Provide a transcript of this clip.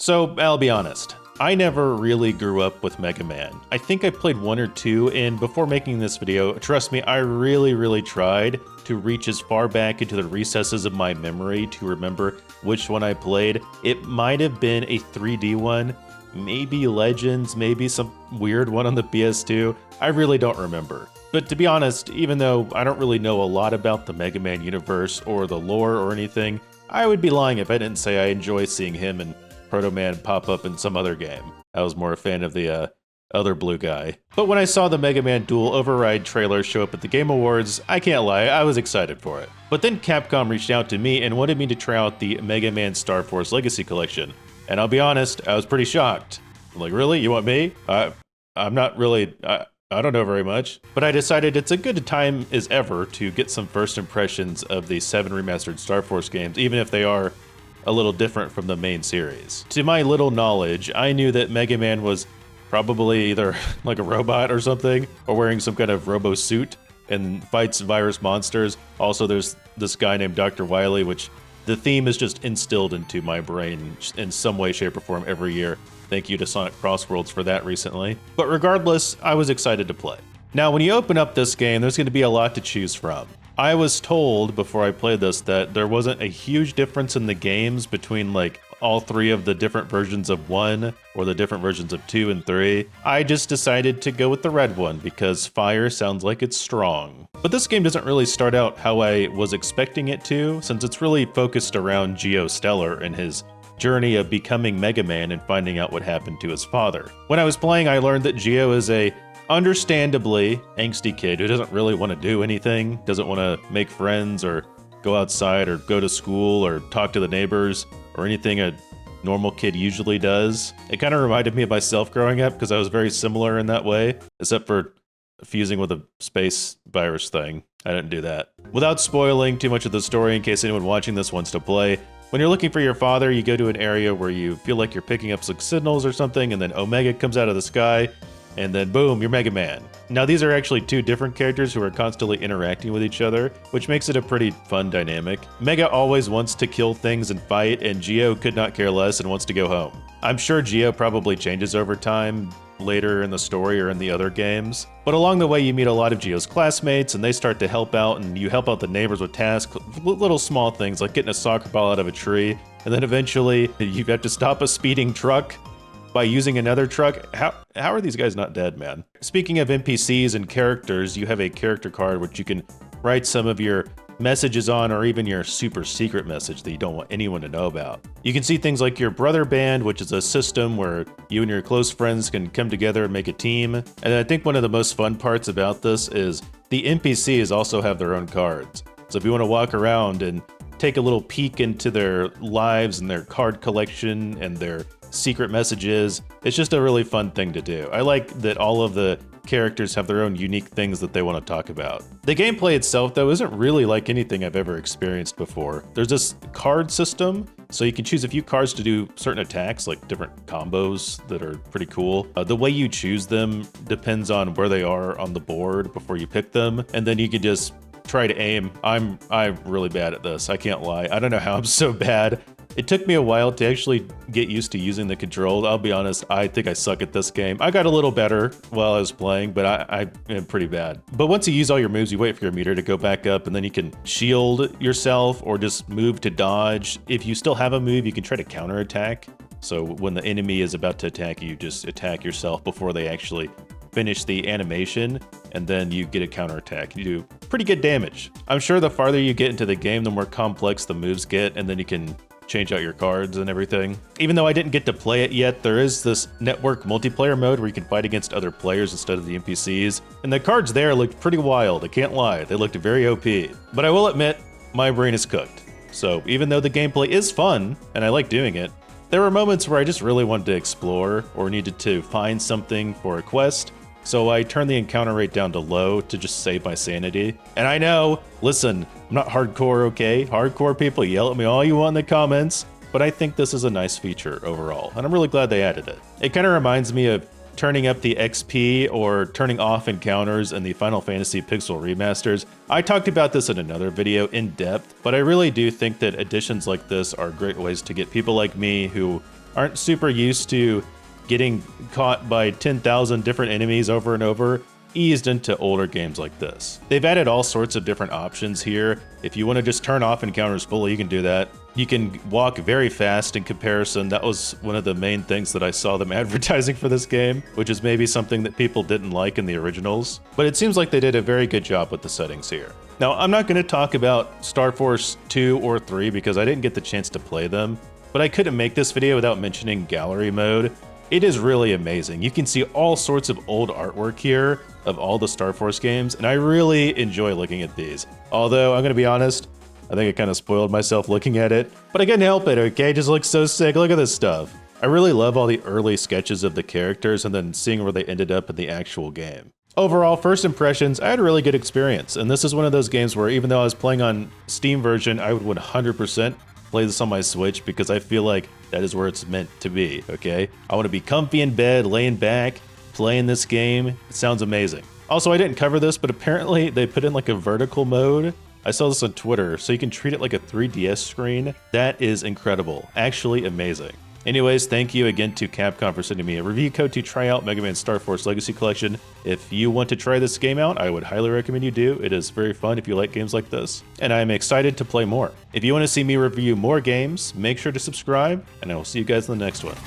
So, I'll be honest. I never really grew up with Mega Man. I think I played 1 or 2, and before making this video, trust me, I really tried to reach as far back into the recesses of my memory to remember which one I played. It might have been a 3D one, maybe Legends, maybe some weird one on the PS2. I really don't remember. But to be honest, even though I don't really know a lot about the Mega Man universe or the lore or anything, I would be lying if I didn't say I enjoy seeing him and Proto Man pop up in some other game. I was more a fan of the other blue guy. But when I saw the Mega Man Duel Override trailer show up at the Game Awards, I can't lie, I was excited for it. But then Capcom reached out to me and wanted me to try out the Mega Man Star Force Legacy Collection. And I'll be honest, I was pretty shocked. I'm like, really? You want me? I'm not really... I don't know very much, but I decided it's a good time as ever to get some first impressions of the 7 remastered Star Force games, even if they are a little different from the main series. To my little knowledge, I knew that Mega Man was probably either like a robot or something, or wearing some kind of robo suit and fights virus monsters. Also, there's this guy named Dr. Wily, which the theme is just instilled into my brain in some way, shape, or form every year. Thank you to Sonic Crossworlds for that recently. But regardless, I was excited to play. Now, when you open up this game, there's going to be a lot to choose from. I was told before I played this that there wasn't a huge difference in the games between like all 3 of the different versions of 1 or the different versions of 2 and 3. I just decided to go with the red one because fire sounds like it's strong. But this game doesn't really start out how I was expecting it to, since it's really focused around Geo Stellar and his journey of becoming Mega Man and finding out what happened to his father. When I was playing, I learned that Geo is a understandably angsty kid who doesn't really want to do anything, doesn't want to make friends or go outside or go to school or talk to the neighbors or anything a normal kid usually does. It kind of reminded me of myself growing up because I was very similar in that way, except for fusing with a space virus thing. I didn't do that. Without spoiling too much of the story in case anyone watching this wants to play, when you're looking for your father, you go to an area where you feel like you're picking up some signals or something, and then Omega comes out of the sky, and then boom, you're Mega Man. Now these are actually 2 different characters who are constantly interacting with each other, which makes it a pretty fun dynamic. Mega always wants to kill things and fight, and Geo could not care less and wants to go home. I'm sure Geo probably changes over time, later in the story or in the other games. But along the way, you meet a lot of Geo's classmates, and they start to help out, and you help out the neighbors with tasks, little small things like getting a soccer ball out of a tree, and then eventually you have to stop a speeding truck by using another truck. How are these guys not dead, man? Speaking of NPCs and characters, you have a character card which you can write some of your messages on, or even your super secret message that you don't want anyone to know about. You can see things like your brother band, which is a system where you and your close friends can come together and make a team. And I think one of the most fun parts about this is the NPCs also have their own cards. So if you want to walk around and take a little peek into their lives and their card collection and their secret messages, it's just a really fun thing to do. I like that all of the characters have their own unique things that they want to talk about. The gameplay itself, though, isn't really like anything I've ever experienced before. There's this card system, so you can choose a few cards to do certain attacks, like different combos that are pretty cool. The way you choose them depends on where they are on the board before you pick them, and then you can just try to aim. I'm really bad at this, I can't lie. I don't know how I'm so bad. It took me a while to actually get used to using the controls. I'll be honest, I think I suck at this game. I got a little better while I was playing, but I am pretty bad. But once you use all your moves, you wait for your meter to go back up, and then you can shield yourself or just move to dodge. If you still have a move, you can try to counterattack. So when the enemy is about to attack you, just attack yourself before they actually finish the animation, and then you get a counterattack. You do pretty good damage. I'm sure the farther you get into the game, the more complex the moves get, and then you can change out your cards and everything. Even though I didn't get to play it yet, there is this network multiplayer mode where you can fight against other players instead of the NPCs, and the cards there looked pretty wild, I can't lie. They looked very OP. But I will admit, my brain is cooked. So even though the gameplay is fun, and I like doing it, there were moments where I just really wanted to explore or needed to find something for a quest, so I turned the encounter rate down to low to just save my sanity. And I know, listen, I'm not hardcore, okay? Hardcore people, yell at me all you want in the comments, but I think this is a nice feature overall, and I'm really glad they added it. It kind of reminds me of turning up the XP or turning off encounters in the Final Fantasy Pixel remasters. I talked about this in another video in depth, but I really do think that additions like this are great ways to get people like me who aren't super used to getting caught by 10,000 different enemies over and over, eased into older games like this. They've added all sorts of different options here. If you want to just turn off encounters fully, you can do that. You can walk very fast in comparison. That was one of the main things that I saw them advertising for this game, which is maybe something that people didn't like in the originals. But it seems like they did a very good job with the settings here. Now, I'm not going to talk about Star Force 2 or 3 because I didn't get the chance to play them, but I couldn't make this video without mentioning gallery mode. It is really amazing. You can see all sorts of old artwork here of all the Star Force games, and I really enjoy looking at these. Although, I'm going to be honest, I think I kind of spoiled myself looking at it, but I couldn't help it, okay? It just looks so sick. Look at this stuff. I really love all the early sketches of the characters and then seeing where they ended up in the actual game. Overall, first impressions, I had a really good experience, and this is one of those games where even though I was playing on Steam version, I would 100% play this on my Switch because I feel like that is where it's meant to be, okay? I want to be comfy in bed, laying back, playing this game. It sounds amazing. Also, I didn't cover this, but apparently they put in like a vertical mode. I saw this on Twitter, so you can treat it like a 3DS screen. That is incredible. Actually amazing. Anyways, thank you again to Capcom for sending me a review code to try out Mega Man Star Force Legacy Collection. If you want to try this game out, I would highly recommend you do. It is very fun if you like games like this, and I am excited to play more. If you want to see me review more games, make sure to subscribe, and I will see you guys in the next one.